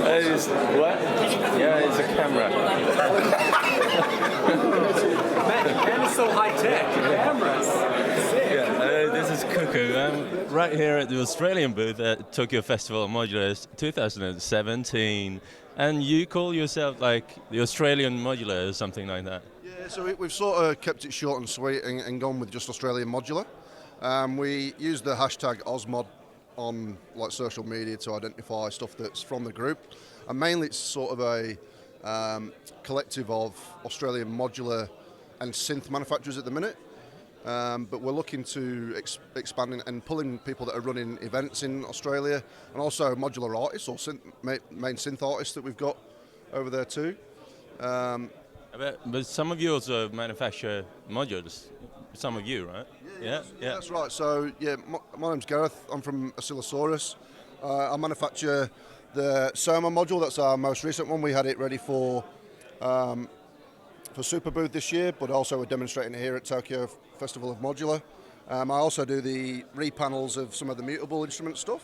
What? Yeah, it's a camera. Man, it's so high tech. Cameras. Yeah, this is Cuckoo. I'm right here at the Australian booth at Tokyo Festival of Modular 2017. And you call yourself like the Australian Modular or something like that? Yeah, so we've sort of kept it short and sweet and gone with just Australian Modular. We use the hashtag Osmod on like social media to identify stuff that's from the group, and mainly it's sort of a collective of Australian modular and synth manufacturers at the minute, but we're looking to expand and pulling people that are running events in Australia, and also modular artists or main synth artists that we've got over there too. But some of you also manufacture modules. Some of you, right? Yeah, that's right. So, yeah, my name's Gareth. I'm from Oscillosaurus. I manufacture the Soma module. That's our most recent one. We had it ready for Super Booth this year, but also we're demonstrating it here at Tokyo Festival of Modular. I also do the repanels of some of the mutable instrument stuff.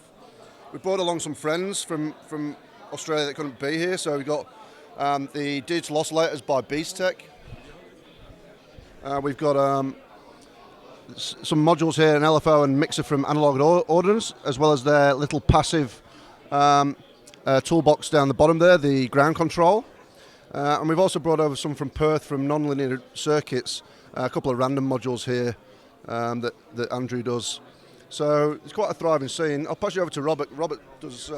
We brought along some friends from Australia that couldn't be here. So we've got the digital oscillators by Beast Tech. We've got some modules here, an LFO and mixer from Analog Ordnance, as well as their little passive toolbox down the bottom there, the ground control. And we've also brought over some from Perth from non-linear circuits, a couple of random modules here that Andrew does. So it's quite a thriving scene. I'll pass you over to Robert. Robert does...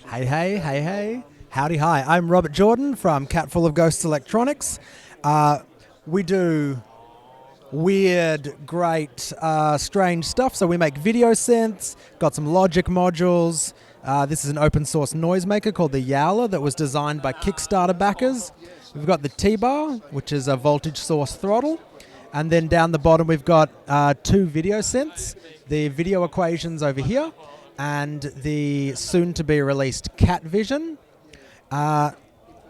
Hey. Howdy, hi. I'm Robert Jordan from Catful of Ghosts Electronics. We do weird, great, strange stuff. So we make video synths, got some Logic modules. This is an open source noisemaker called the Yowler that was designed by Kickstarter backers. We've got the T-Bar, which is a voltage source throttle. And then down the bottom we've got two video synths, the Video Equations over here, and the soon-to-be released Cat Vision.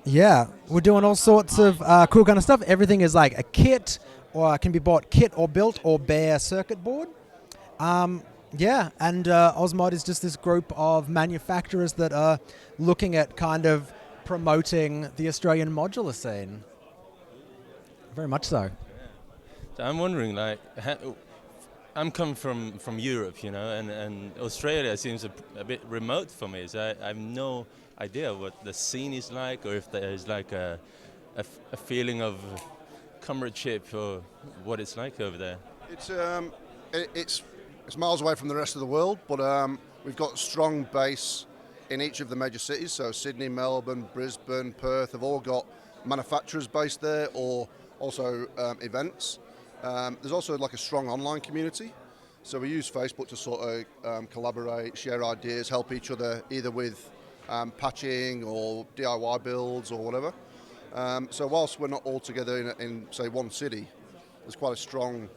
Yeah, we're doing all sorts of cool kind of stuff. Everything is like a kit, or can be bought kit or built or bare circuit board. Yeah, and Osmod is just this group of manufacturers that are looking at kind of promoting the Australian modular scene. Very much so. So I'm wondering, like, I'm coming from Europe, you know, and Australia seems a bit remote for me. So I have no idea what the scene is like, or if there is like a feeling of comradeship, or what it's like over there. It's miles away from the rest of the world, but we've got a strong base in each of the major cities. So Sydney, Melbourne, Brisbane, Perth have all got manufacturers based there, or also events. There's also like a strong online community. So we use Facebook to sort of collaborate, share ideas, help each other either with patching or DIY builds or whatever. So whilst we're not all together in say one city, there's quite a strong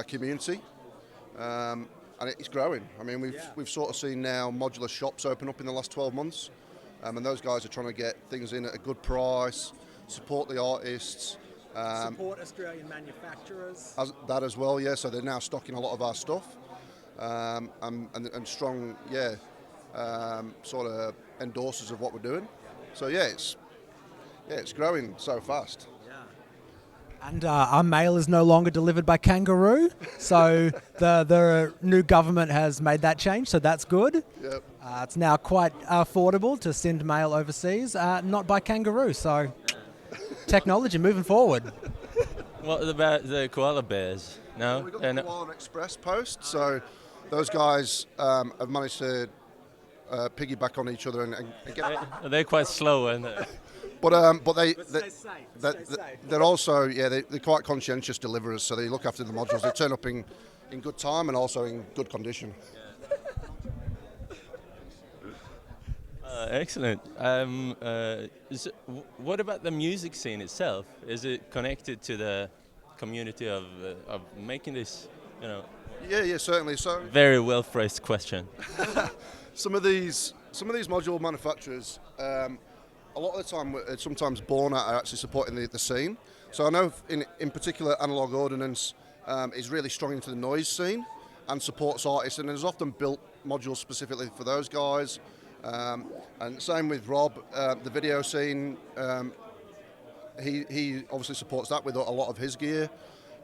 community, and it's growing. I mean, we've sort of seen now modular shops open up in the last 12 months, and those guys are trying to get things in at a good price, support the artists. Support Australian manufacturers. That as well, yeah. So they're now stocking a lot of our stuff, and strong, sort of endorsers of what we're doing. So it's growing so fast. Yeah. And our mail is no longer delivered by kangaroo, so the new government has made that change, so that's good. Yep. It's now quite affordable to send mail overseas, not by kangaroo, so technology moving forward. What about the koala bears? No? We've got the Koala Express post, so those guys have managed to piggyback on each other and get... They're quite slow, aren't they? But Safe. they're also, they're quite conscientious deliverers, so they look after the modules. They turn up in good time and also in good condition. Excellent. What about the music scene itself? Is it connected to the community of making this, you know? Yeah, certainly. So very well phrased question. some of these module manufacturers, a lot of the time, sometimes born out are actually supporting the scene. So I know in particular, Analog Ordnance is really strong into the noise scene and supports artists, and has often built modules specifically for those guys. And same with Rob, the video scene. He obviously supports that with a lot of his gear.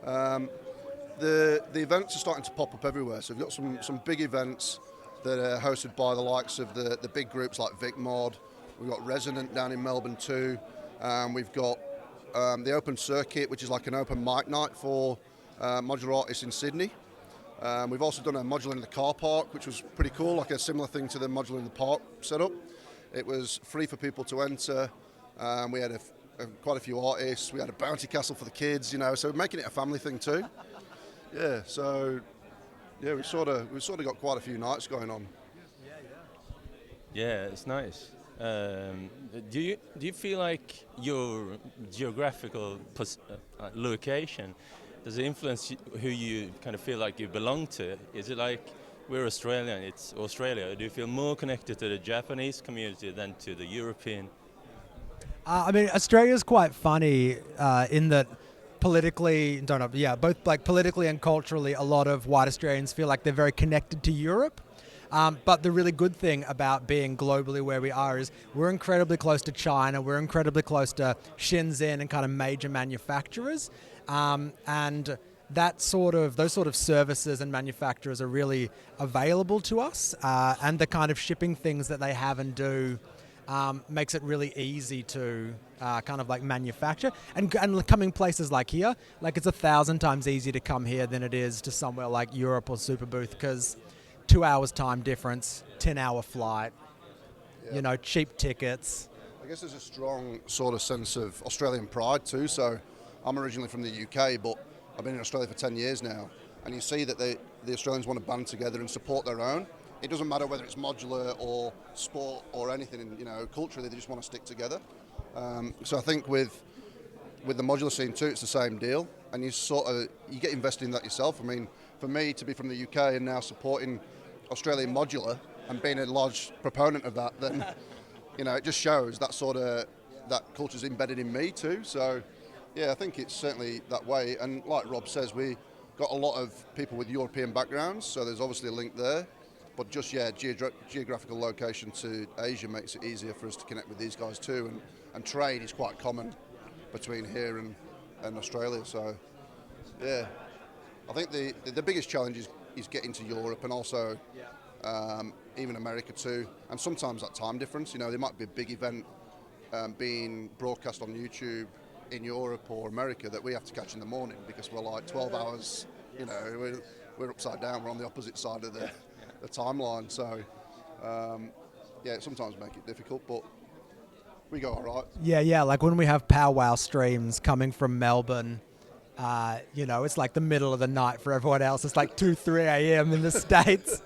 The events are starting to pop up everywhere. So we've got some big events that are hosted by the likes of the big groups like Vic Mod. We've got Resonant down in Melbourne too. We've got the Open Circuit, which is like an open mic night for modular artists in Sydney. We've also done a modular in the car park, which was pretty cool, like a similar thing to the modular in the park setup. It was free for people to enter. We had quite a few artists. We had a bounty castle for the kids, so we're making it a family thing too. Yeah, so yeah, we've sort of got quite a few nights going on. Yeah, it's nice. Do you feel like your geographical location does it influence who you kind of feel like you belong to? Is it like we're Australian, it's Australia? Do you feel more connected to the Japanese community than to the European? I mean, Australia's quite funny in that politically, both like politically and culturally, a lot of white Australians feel like they're very connected to Europe. But the really good thing about being globally where we are is we're incredibly close to China, we're incredibly close to Shenzhen and kind of major manufacturers. And those sort of services and manufacturers are really available to us. And the kind of shipping things that they have and do makes it really easy to kind of like manufacture. And coming places like here, like it's 1,000 times easier to come here than it is to somewhere like Europe or Superbooth, because 2 hours time difference, 10-hour flight, cheap tickets. I guess there's a strong sort of sense of Australian pride too. So I'm originally from the UK, but I've been in Australia for 10 years now. And you see that the Australians want to band together and support their own. It doesn't matter whether it's modular or sport or anything, culturally, they just want to stick together. So I think with the modular scene too, it's the same deal. And you get invested in that yourself. I mean, for me to be from the UK and now supporting Australian Modular and being a large proponent of that, then it just shows that culture's embedded in me too. So yeah, I think it's certainly that way. And like Rob says, we got a lot of people with European backgrounds, so there's obviously a link there. But just geographical location to Asia makes it easier for us to connect with these guys too, and trade is quite common between here and Australia. So yeah, I think the biggest challenge is getting to Europe and also even America too, and sometimes that time difference. There might be a big event being broadcast on YouTube in Europe or America that we have to catch in the morning because we're like 12 hours, we're upside down, we're on the opposite side of the timeline. So it sometimes make it difficult, but we go all right. Yeah, like when we have powwow streams coming from Melbourne, it's like the middle of the night for everyone else. It's like 2, 3 a.m. in the States.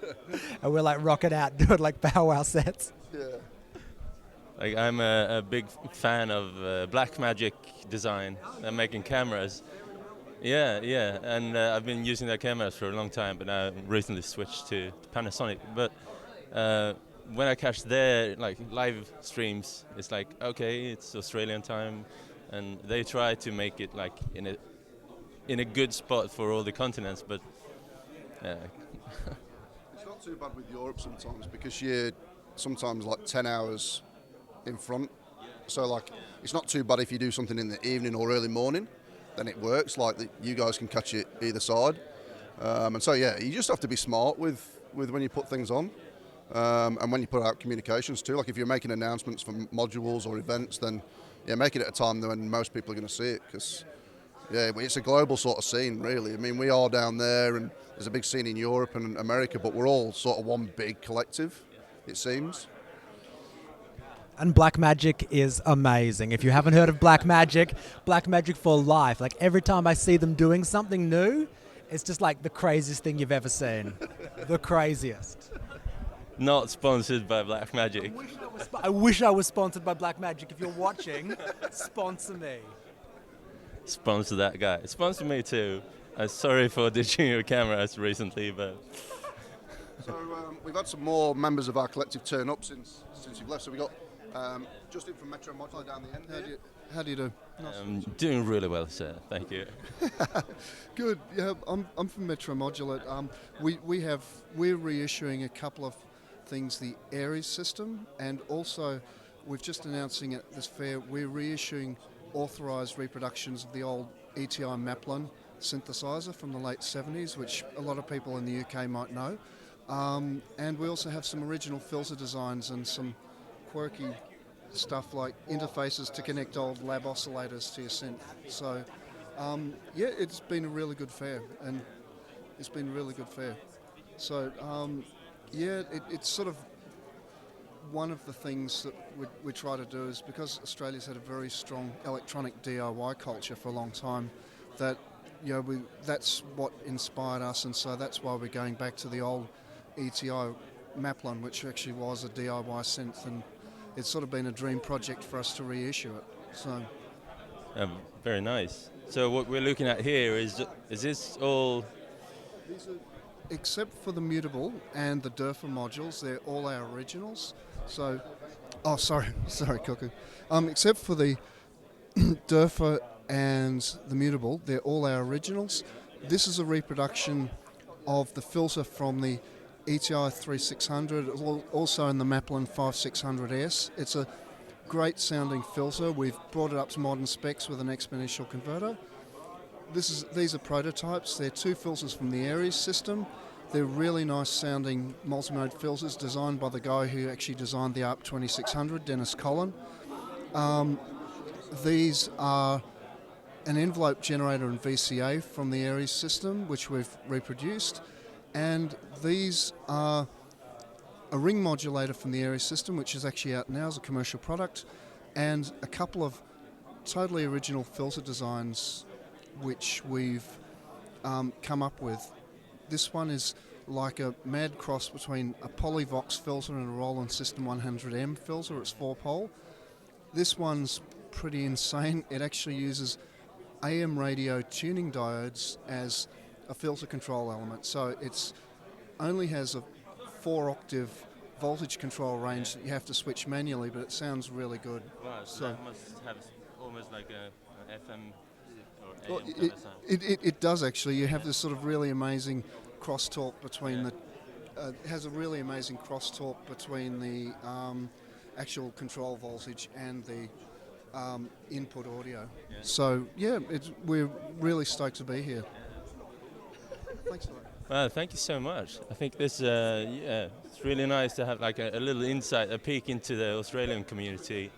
And we're like rocking out, doing like powwow sets. Yeah. Like I'm a big fan of Blackmagic design and making cameras. Yeah, and I've been using their cameras for a long time, but now recently switched to Panasonic. But when I catch their like live streams, it's like, okay, it's Australian time, and they try to make it like in a good spot for all the continents, but it's not too bad with Europe sometimes because you're sometimes like 10 hours in front. So like it's not too bad if you do something in the evening or early morning, then it works. Like you guys can catch it either side, and so yeah, you just have to be smart with when you put things on, and when you put out communications too. Like if you're making announcements for modules or events, then make it at a time when most people are going to see it, because it's a global sort of scene really. I mean, we are down there and there's a big scene in Europe and America, but we're all sort of one big collective, it seems. And Blackmagic is amazing. If you haven't heard of Blackmagic for life. Like every time I see them doing something new, it's just like the craziest thing you've ever seen. The craziest. Not sponsored by Blackmagic. I wish I was sponsored by Blackmagic. If you're watching, sponsor me. Sponsor that guy. Sponsor me too. Sorry for ditching your cameras recently, but... So we've had some more members of our collective turn up since you've left. So we got Justin from Metro Modular down the end. How do you do? Doing really well, sir. Thank you. Good. Yeah, I'm from Metro Modular. We're reissuing a couple of things, the Aries system, and also we've just announcing at this fair, we're reissuing authorised reproductions of the old ETI Maplin synthesizer from the late 70s, which a lot of people in the UK might know. And we also have some original filter designs and some quirky stuff like interfaces to connect old lab oscillators to your synth. So, yeah, it's been a really good fair, and it's been a really good fair. So, yeah, it's sort of one of the things that we try to do is, because Australia's had a very strong electronic DIY culture for a long time, that that's what inspired us, and so that's why we're going back to the old ETI Maplin, which actually was a DIY synth, and it's sort of been a dream project for us to reissue it. So, Very nice. So what we're looking at here is this all? these are, except for the mutable and the Durfa modules, they're all our originals. So, oh, sorry, Cuckoo. Except for the Durfa and the mutable, they're all our originals. This is a reproduction of the filter from the ETI 3600, also in the Maplin 5600S. It's a great sounding filter. We've brought it up to modern specs with an exponential converter. These are prototypes. They're two filters from the Aries system. They're really nice sounding multimode filters designed by the guy who actually designed the ARP 2600, Dennis Collin. These are an envelope generator and VCA from the Aries system, which we've reproduced. And these are a ring modulator from the Aries system, which is actually out now as a commercial product, and a couple of totally original filter designs which we've come up with. This one is like a mad cross between a Polyvox filter and a Roland System 100M filter. It's 4-pole. This one's pretty insane. It actually uses AM radio tuning diodes as a filter control element. So it's only has a 4-octave voltage control range that you have to switch manually, but it sounds really good. Wow, so that must have almost like an FM or AM kind of sound. It does actually. You have this sort of really amazing crosstalk between the. It has a really amazing crosstalk between the actual control voltage and the input audio. Yeah. So yeah, we're really stoked to be here. Thanks for that. Well, thank you so much. I think this, it's really nice to have like a little insight, a peek into the Australian community.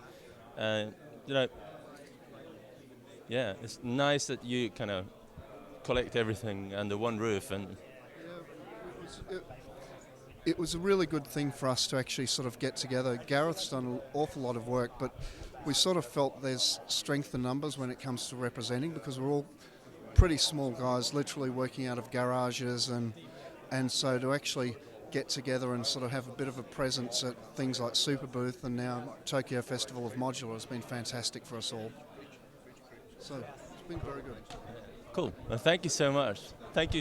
Yeah, it's nice that you kind of collect everything under one roof. And it was a really good thing for us to actually sort of get together. Gareth's done an awful lot of work, but we sort of felt there's strength in numbers when it comes to representing, because we're all pretty small guys, literally working out of garages, and so to actually get together and sort of have a bit of a presence at things like Super Booth and now Tokyo Festival of Modular has been fantastic for us all. So it's been very good. Cool. Well, thank you so much. Thank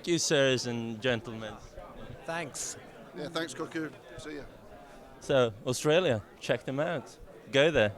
you, sirs and gentlemen. Thanks. Yeah, thanks, Cuckoo. See ya. So Australia, check them out. Go there.